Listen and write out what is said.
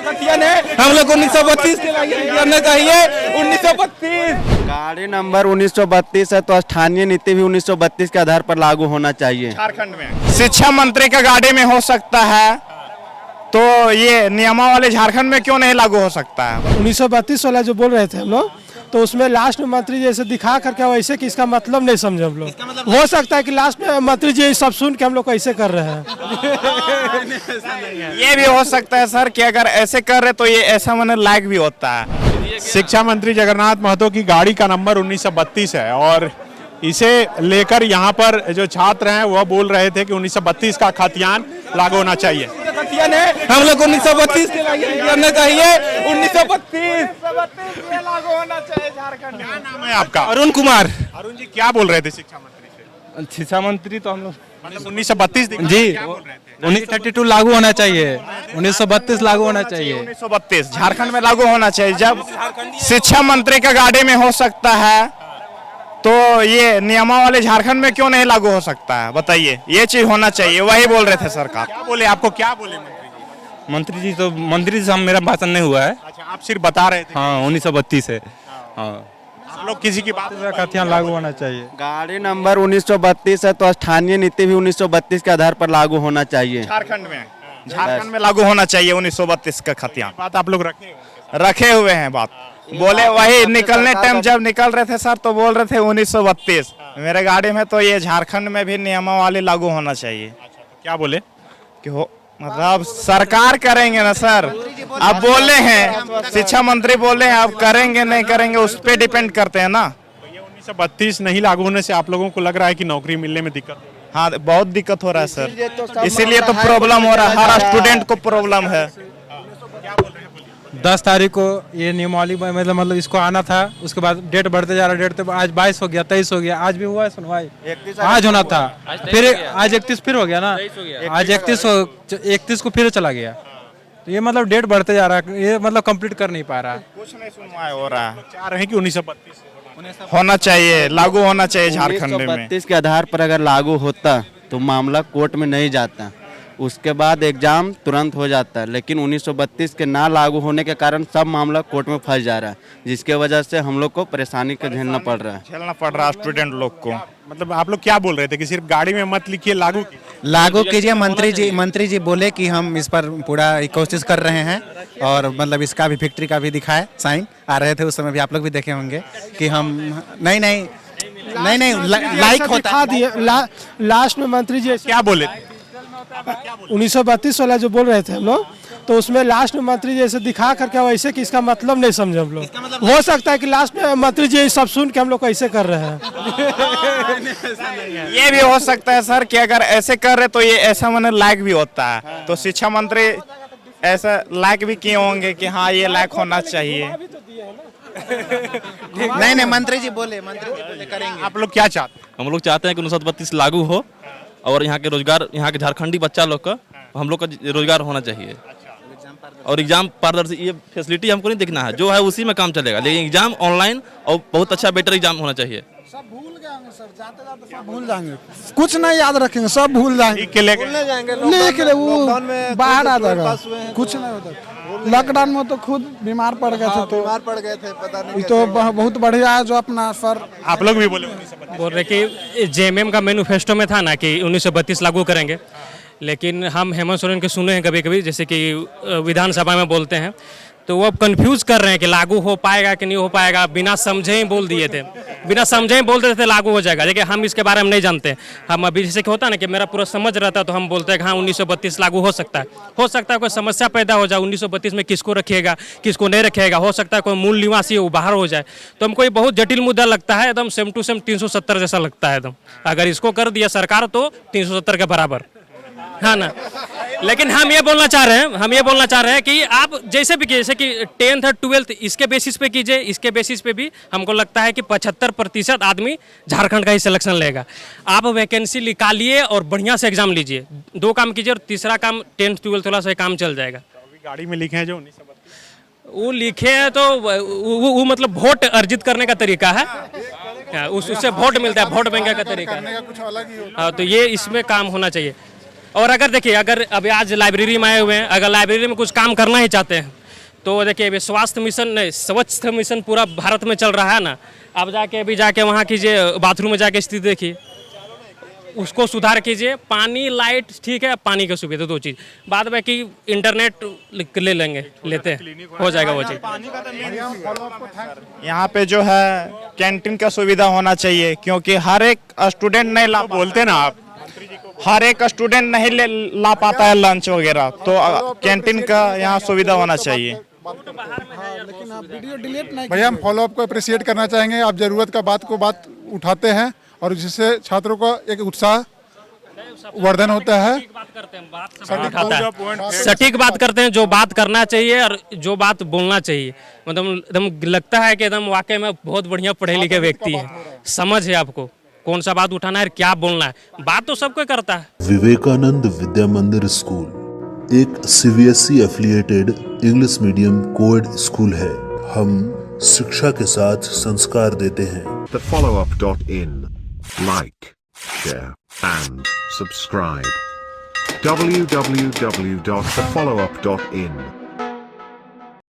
हम लोग 1932 करना चाहिए। 1932 गाड़ी नंबर 1932 है तो स्थानीय नीति भी 1932 के आधार पर लागू होना चाहिए। झारखंड में शिक्षा मंत्री का गाड़ी में हो सकता है, तो ये नियमावली झारखंड में क्यों नहीं लागू हो सकता है? 1932 वाला जो बोल रहे थे हम लोग, तो उसमें लास्ट में मंत्री जैसे दिखा करके वैसे कि इसका मतलब नहीं समझे हम लोग। हो सकता है कि लास्ट में मंत्री जी सब सुन के हम लोग को ऐसे कर रहे हैं। ये भी हो सकता है सर कि अगर ऐसे कर रहे तो ये ऐसा मैंने लायक भी होता है। शिक्षा मंत्री जगन्नाथ महतो की गाड़ी का नंबर 1932 है और इसे लेकर यहाँ पर जो छात्र हैं वह बोल रहे थे कि 1932 का खतियान लागू होना चाहिए। हम लोग 1932 करना चाहिए। 1932 लागू होना चाहिए झारखंड में। क्या नाम है आपका? अरुण कुमार। अरुण जी क्या बोल रहे थे शिक्षा मंत्री से? शिक्षा मंत्री तो हम लोग मतलब 1932 जी क्या बोल रहे थे? 1932 लागू होना चाहिए। 1932 लागू होना चाहिए। 1932 झारखंड में लागू होना चाहिए। जब शिक्षा मंत्री का गाड़ी में हो सकता है, तो ये नियमावली झारखंड में क्यों नहीं लागू हो सकता है? बताइए, ये चीज होना चाहिए। वही बोल रहे थे सरकार। क्या बोले आपको? क्या बोले मंत्री जी से मेरा भाषण नहीं हुआ है। अच्छा, आप सिर्फ बता रहे थे। हाँ 1932 है। हाँ आप लोग किसी की बात खतियान लागू होना चाहिए। गाड़ी नंबर 1932 है तो स्थानीय नीति भी 1932 के आधार पर लागू होना चाहिए। झारखंड में लागू होना चाहिए 1932 का खतियान। बात आप लोग रखे हुए हैं बात। बोले वही निकलने टाइम जब निकल रहे थे सर तो बोल रहे थे 1932। मेरे गाड़ी में तो ये झारखंड में भी नियमावली लागू होना चाहिए। क्या बोले कि हो मतलब सरकार करेंगे ना सर। अब बोले हैं शिक्षा मंत्री बोले हैं, अब करेंगे नहीं करेंगे उस पर डिपेंड करते हैं ना। तो ये 1932 नहीं लागू होने से आप लोगों को लग रहा है कि नौकरी मिलने में दिक्कत? हाँ बहुत दिक्कत हो रहा है सर, इसीलिए तो प्रॉब्लम हो रहा है। हर स्टूडेंट को प्रॉब्लम है। 10 तारीख को ये नियमावली मतलब इसको आना था, उसके बाद डेट बढ़ते जा रहा है। डेट तो आज 22 हो गया, 23 हो गया, आज भी हुआ है सुनवाई। आज होना था, फिर आज 31 फिर हो गया ना। आज 31 को फिर चला गया। तो ये मतलब डेट बढ़ते जा रहा है, ये मतलब कंप्लीट कर नहीं पा रहा है। कुछ नहीं सुनवाई हो रहा है। चाह रहे हैं कि 1932 होना चाहिए, लागू होना चाहिए झारखंड में। 1932 के आधार पर अगर लागू होता तो मामला कोर्ट में नहीं जाता, उसके बाद एग्जाम तुरंत हो जाता है। लेकिन 1932 के ना लागू होने के कारण सब मामला कोर्ट में फंस जा रहा है, जिसके वजह से हम लोग को परेशानी का झेलना पड़ रहा है। स्टूडेंट लोग को। मतलब आप लोग क्या बोल रहे थे कि सिर्फ गाड़ी में मत लिखिए, लागू कीजिए। मंत्री जी बोले कि हम इस पर पूरा कोशिश कर रहे हैं और मतलब इसका भी फैक्ट्री का भी दिखाए साइन आ रहे थे उस समय भी, आप लोग भी देखे होंगे कि हम नहीं लाइक होता दिए। लास्ट में मंत्री जी क्या बोले? 1932 वाला जो बोल रहे थे हम लोग, तो उसमें लास्ट में मंत्री जी ऐसे दिखा करके वैसे कि इसका मतलब नहीं समझे हम लोग। हो सकता है कि लास्ट में मंत्री जी सब सुन के हम लोग को ऐसे कर रहे हैं। ये भी हो सकता है सर कि अगर ऐसे कर रहे तो ये ऐसा मैंने लायक भी होता है। तो शिक्षा मंत्री ऐसा लायक भी किए होंगे कि हाँ ये लायक होना चाहिए। नहीं मंत्री जी बोले करेंगे। आप लोग क्या चाहते हैं? हम लोग चाहते हैं कि 1932 लागू हो और यहाँ के रोजगार, यहाँ के झारखंडी बच्चा लोग का, हम लोग का रोजगार होना चाहिए। और एग्जाम पारदर्शी, ये फैसिलिटी हमको नहीं देखना है, जो है उसी में काम चलेगा। लेकिन एग्जाम ऑनलाइन और बहुत अच्छा बेटर एग्जाम होना चाहिए। सब भूल जाएंगे सर, जाते जाते सब भूल जाएंगे, कुछ नहीं याद रखेंगे, सब भूल जाएंगे। लिख ले वो बाहर आ जाएगा, कुछ नहीं होता। लॉकडाउन में तो खुद बीमार पड़ गए थे, पता नहीं। तो बहुत बढ़िया है जो अपना सर। आप लोग भी बोल रहे कि जेएमएम का मैनिफेस्टो में था ना कि 1932 लागू करेंगे, लेकिन हम हेमंत सोरेन के सुने हैं कभी कभी, जैसे कि विधानसभा में बोलते हैं, तो वो अब कंफ्यूज कर रहे हैं कि लागू हो पाएगा कि नहीं हो पाएगा। बिना समझे ही बोल दिए थे, बिना समझे ही बोल देते थे लागू हो जाएगा, लेकिन हम इसके बारे में नहीं जानते। हम अभी जैसे कि होता है ना कि मेरा पूरा समझ रहता है तो हम बोलते हैं कि हाँ 1932 लागू हो सकता है कोई समस्या पैदा हो जाए 1932 में, किसको रखिएगा किसको नहीं रखिएगा, हो सकता है कोई मूल निवासी वो बाहर हो जाए, तो हमको ये बहुत जटिल मुद्दा लगता है। एकदम सेम टू सेम 370 जैसा लगता है एकदम। अगर इसको कर दिया सरकार तो 370 के बराबर है ना। लेकिन हम ये बोलना चाह रहे हैं कि आप जैसे भी जैसे कि 10th और 12th इसके बेसिस पे कीजिए, इसके बेसिस पे भी हमको लगता है कि 75% आदमी झारखंड का ही सिलेक्शन लेगा। आप वैकेंसी निकालिए और बढ़िया से एग्जाम लीजिए, 2 काम कीजिए, और तीसरा काम 10th 12th वाला से काम चल जाएगा। गाड़ी में लिखे हैं जो 1932 वो लिखे हैं तो वो मतलब वोट अर्जित करने का तरीका है, उससे वोट मिलता है, वोट बैंक का तरीका है। हाँ, तो ये इसमें काम होना चाहिए। और अगर देखिए, अगर अभी आज लाइब्रेरी में आए हुए हैं, अगर लाइब्रेरी में कुछ काम करना ही चाहते हैं तो देखिए अभी स्वास्थ्य मिशन नहीं, स्वच्छ मिशन पूरा भारत में चल रहा है ना। अब अभी जाके वहाँ कीजिए, बाथरूम में जाके स्थिति देखिए, उसको सुधार कीजिए। पानी, लाइट ठीक है, पानी की सुविधा 2 चीज़, बाद में कि इंटरनेट लेते हैं, हो जाएगा वो चीज़। यहाँ पे जो है कैंटीन का सुविधा होना चाहिए, क्योंकि हर एक स्टूडेंट नहीं ला बोलते ना आप, हर एक स्टूडेंट नहीं ला पाता है लंच वगैरह, तो कैंटीन का यहाँ सुविधा होना चाहिए। लेकिन आप वीडियो डिलीट नहीं। भैया हम फॉलो अप को अप्रिशिएट करना चाहेंगे, आप जरूरत का बात उठाते हैं और जिससे छात्रों का एक उत्साह वर्धन होता है। सटीक बात करते हैं, जो बात करना चाहिए और जो बात बोलना चाहिए, मतलब एकदम लगता है कि एकदम वाकई में बहुत बढ़िया पढ़े लिखे व्यक्ति है, समझ है आपको कौन सा बात उठाना है, क्या बोलना है, बात तो सब कोई करता है। विवेकानंद विद्या मंदिर स्कूल एक CBSE affiliated English medium coed school है। हम शिक्षा के साथ संस्कार देते हैं। thefollowup.in. Like, share and subscribe. www.thefollowup.in